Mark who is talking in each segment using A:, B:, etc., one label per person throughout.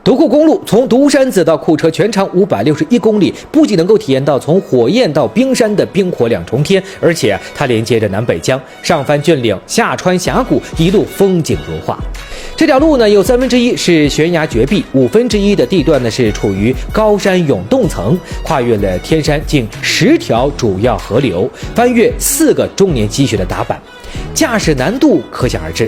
A: 独库公路从独山子到库车全长561公里，不仅能够体验到从火焰到冰山的冰火两重天，而且它连接着南北疆，上翻峻岭，下穿峡谷，一路风景如画。这条路呢，有1/3是悬崖绝壁，1/5的地段呢是处于高山涌动层，跨越了天山近10条主要河流，翻越4个终年积雪的打板，驾驶难度可想而知。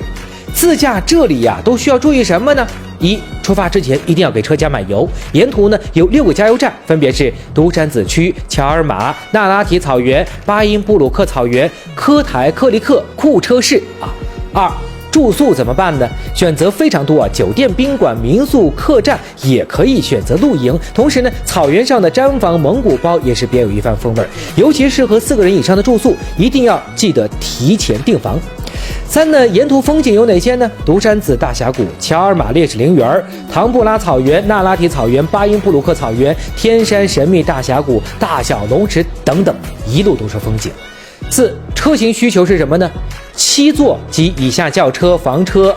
A: 自驾这里呀，都需要注意什么呢？一、出发之前一定要给车加满油。沿途呢有6个加油站，分别是独山子区、乔尔玛、那拉提草原、巴音布鲁克草原、科台克利克、库车市啊。2、住宿怎么办呢？选择非常多啊，酒店、宾馆、民宿、客栈，也可以选择露营。同时呢，草原上的毡房、蒙古包也是别有一番风味，尤其适合4个人以上的住宿，一定要记得提前订房。3呢，沿途风景有哪些呢？独山子大峡谷、乔尔玛烈士陵园、唐布拉草原、那拉提草原、巴音布鲁克草原、天山神秘大峡谷、大小龙池等等，一路都是风景。4、车型需求是什么呢？7座及以下轿车、房车、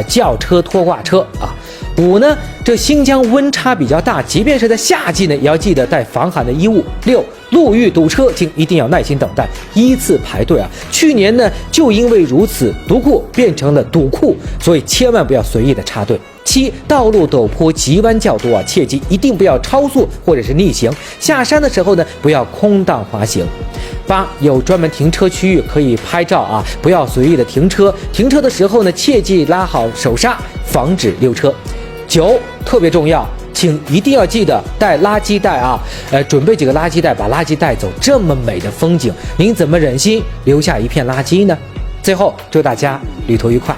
A: 轿车、拖挂车啊。5呢，这新疆温差比较大，即便是在夏季呢，也要记得带防寒的衣物。6、路遇堵车，请一定要耐心等待，依次排队啊。去年呢，就因为如此，独库变成了堵库，所以千万不要随意的插队。7、道路陡坡急弯较多啊，切记一定不要超速或者是逆行。下山的时候呢，不要空荡滑行。8、有专门停车区域可以拍照啊，不要随意的停车。停车的时候呢，切记拉好手刹，防止溜车。9、特别重要，请一定要记得带垃圾袋啊，准备几个垃圾袋，把垃圾带走。这么美的风景，您怎么忍心留下一片垃圾呢？最后祝大家旅途愉快。